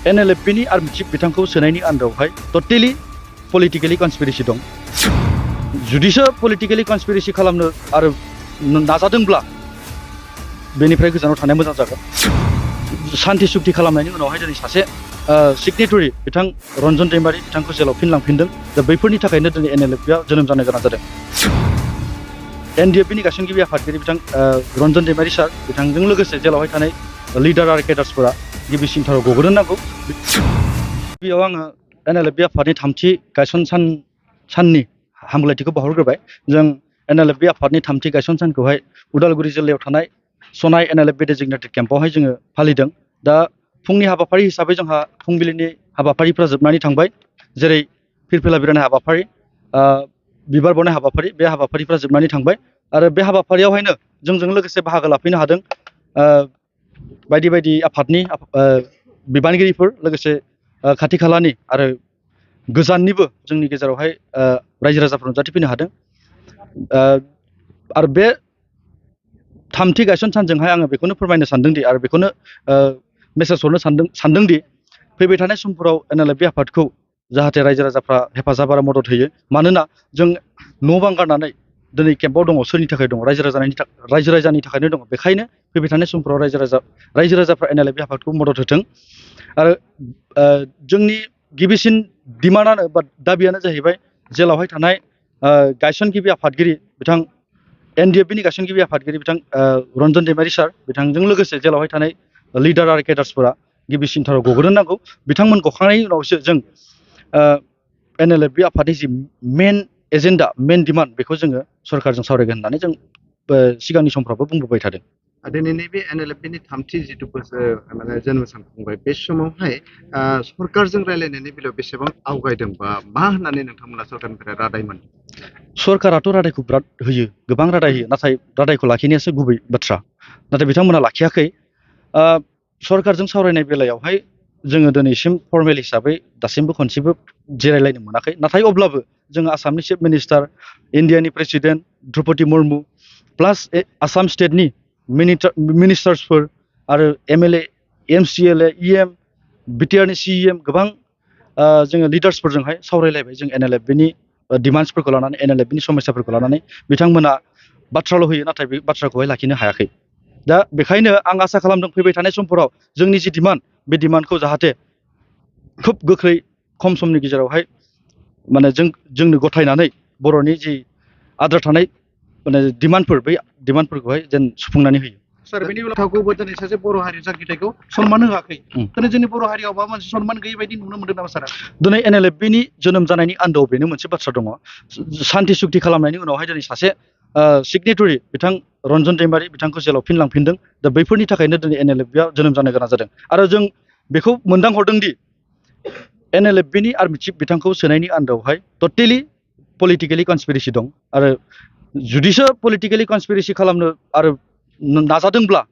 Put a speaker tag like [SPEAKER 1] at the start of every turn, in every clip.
[SPEAKER 1] NLFB नि army chief बिथांखौ सोनायनि आन्दारावहाय totally politically कनस्पिरेसि दं। जुदिसो पलिटिकेलि कनस्पिरेसि खालामनो आरो नाजादोंब्ला बेनिफ्राय गोजानाव थानाया मोजां जागोन। शान्ति सुक्ति खालामनायनि उनावहाय दिनै सासे सिगनेटरि बिथां रन्जन दैमारि बिथांखौ जेलाव फिनलांफिनदों। दा बैफोरनि थाखायनो दिनै NLFB आ जोनोम जानो गोनां जादों। NDFB नि गायसनगिरि आफादगिरि बिथां रन्जन दैमारि सार बिथांजों लोगोसे जेलावहाय थानाय लिडार आरो केडार्सफोरा गिबिसिनथाराव गग्रोनो नांगौ। बेयाव आङो NLFB आफादनि थामथि गायसन साननि हामलायथिखौ बावहरग्रोबाय। जों NLFB आफादनि थामथि गायसन सानखौहाय उदालगुरि जिल्लायाव थानाय सनाय NLFB डेजिगनेटेड केम्पआवहाय जोङो फालिदों। दा फुंनि हाबाफारि हिसाबै जोंहा फुंबिलिनि हाबाफारिफ्रा जोबनानै थांबाय, जेरै फिरफिला बिरहोनाय हाबाफारि, बिबार बावनाय हाबाफारि, बे हाबाफारिफ्रा जोबनानै थांबाय आरो बे हाबाफारियावहायनो जोंजों लोगोसे बाहागो लाफैनो हादों बायदि बायदि आफादनि बिबानगिरिफोर, लोगोसे खाथि खालानि आरो गोजाननिबो जोंनि गेजेरावहाय रायजो राजाफोर नुजाथिफैनो हादों। आरो बे थामथि गायसन सानजोंहाय आङो बेखौनो फोरमायनो सानदोंदि आरो बेखौनो मेसेज हरनो सानदोंदि फैबाय थानाय समफोराव NLFB आफादखौ जाहाथे रायजो राजाफ्रा हेफाजाब आरो मदद होयो। मानोना जों न' बां गारनानै दिनै केम्पआव दङ, सोरनि थाखाय दङ? रायजो राजानि थाखायनो दङ। बेखायनो फैबाय थानाय समफोराव रायजो राजाफ्रा NLFB आफादखौ मदद होथों। आरो जोंनि गिबिसिन डिमान्डआनो बा दाबियानो जाहैबाय जेलावहाय थानाय गायसनगिरि आफादगिरि बिथां NDFB नि गायसनगिरि आफादगिरि बिथां रन्जन दैमारि सार बिथांजों लोगोसे जेलावहाय थानाय लिडार आरो केडार्सफोरा गिबिसिनथाराव गग्रोनो नांगौ। बिथांमोन गखांनायनि उनावसो जों NLFB आफादनि जि मेन एजेन्डा, मेन डिमान्ड, बेखौ जोङो सरकारजों सावरायगोन होननानै जों सिगांनि समफ्रावबो बुंबोबाय थादों।
[SPEAKER 2] दिनैनि बे NLFB नि थामथि जिथु बोसोर जोनोम सान खुंबाय, बे समावहाय सरकारजों रायलायनायनि बेलायाव बेसेबां आवगायदों बा मा होननानै नोंथांमोना सरकारनिफ्राय रादाय मोनदों?
[SPEAKER 1] सरकाराथ' रादायखौ बिराद होयो, गोबां रादाय होयो, नाथाय रादायखौ लाखिनायासो गुबै बाथ्रा। नाथाय बिथांमोना लाखियाखै। सरकारजों सावरायनाय बेलायावहाय जोङो दिनैसिम फर्मेल हिसाबै दासिमबो खनसेबो जिरायलायनो मोनाखै। नाथाय अब्लाबो जोङो आसामनि चिफ मिनिस्टार, इन्डियानि प्रेसिडेन्ट द्रौपदी मुर्मु, प्लास आसाम स्टेटनि मिनिस्टार्सफोर आरो MLA, MCLA, EM, BTR नि CEM, गोबां जोङो लिडार्सफोरजोंहाय सावरायलायबाय। जों NLFB नि डिमान्ड्सफोरखौ लानानै, NLFB नि समस्याफोरखौ लानानै बिथांमोना बाथ्राल' होयो, नाथाय बे बाथ्राखौहाय लाखिनो हायाखै। दा बेखायनो आं आसा खालामदों फैबाय थानाय समफोराव जोंनि जि डिमान्ड, बे डिमान्डखौ जाहाथे खोब गोख्रै खम समनि गेजेरावहाय जोंनो गथायनानै बर'नि जि आद्रा थानाय डिमान्डफोर, बै डिमान्डफोरखौहाय जेन सुफुंनानै होयो।
[SPEAKER 2] सार, बेनि उनावखौबो दिनै सासे बर' हारि जांख्रिथायखौ सनमान होआखै। दिनै जोंनि बर' हारियाव माबा मोनसे सनमान गैयै बायदि नुनो मोनदों नामा सारा?
[SPEAKER 1] दिनै NLFB नि जोनोम जानायनि आन्दोआव बेनो मोनसे बाथ्रा दङ। शान्ति सुक्ति खालामनायनि उनावहाय दिनै सासे सिगनेटरि बिथां रन्जन दैमारि बिथांखौ जेलाव फिनलांफिनदों। दा बैफोरनि थाखायनो दिनै NLFB आ जोनोम जानो गोनां जादों। आरो जों बेखौ मोनदांहरदोंदि NLFB नि आर्मि चिफ बिथांखौ सोनायनि आन्दोआवहाय टटेलि पलिटिकेलि कनस्पिरेसि दं। आरो जुदिसो पलिटिकेलि कनस्पिरेसि खालामनो आरो नाजादोंब्ला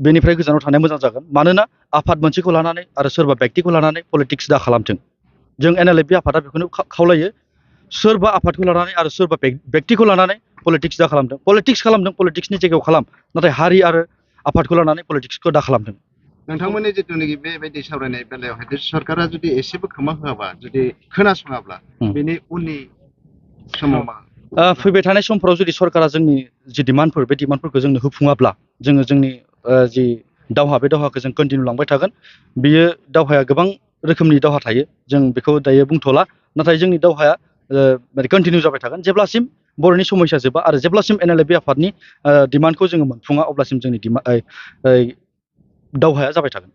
[SPEAKER 1] बेनिफ्राय गोजानाव थानाया मोजां जागोन। मानोना आफाद मोनसेखौ लानानै आरो सोरबा व्यक्तिखौ लानानै पलिटिक्स दा खालामथों। जों NLFB आफादा बेखौनो खावलायो, सोरबा आफादखौ लानानै आरो सोरबा व्यक्तिखौ लानानै पलिटिक्स दा खालामथों। पलिटिक्स खालामदों, पलिटिक्सनि जायगायाव खालाम, नाथाय हारि आरो आफादखौ लानानै पलिटिक्सखौ दा खालामथों।
[SPEAKER 2] नोंथांमोननि जिथुनाखि बेबायदि सावरायनाय बेलायावहाय सरकारा जुदि एसेबो खोमा होआबा, जुदि खोनासङाब्ला, बेनि उननि समाव मा?
[SPEAKER 1] फैबाय थानाय समफोराव जुदि सरकारा जोंनि जि डिमान्डफोर, बे डिमान्डफोरखौ जोंनो होफुङाब्ला जोङो जोंनि जि दावहा, बे दावहाखौ जों कन्टिनिउ लांबाय थागोन। बियो दावहाया गोबां रोखोमनि दावहा थायो, जों बेखौ दायो बुंथ'ला। नाथाय जोंनि दावहाया कन्टिनिउ जाबाय थागोन जेब्लासिम बर'नि समस्या जोबा आरो जेब्लासिम NLFB आफादनि डिमान्डखौ जोङो मोनफुङा, अब्लासिम जोंनि दावहाया जाबाय थागोन।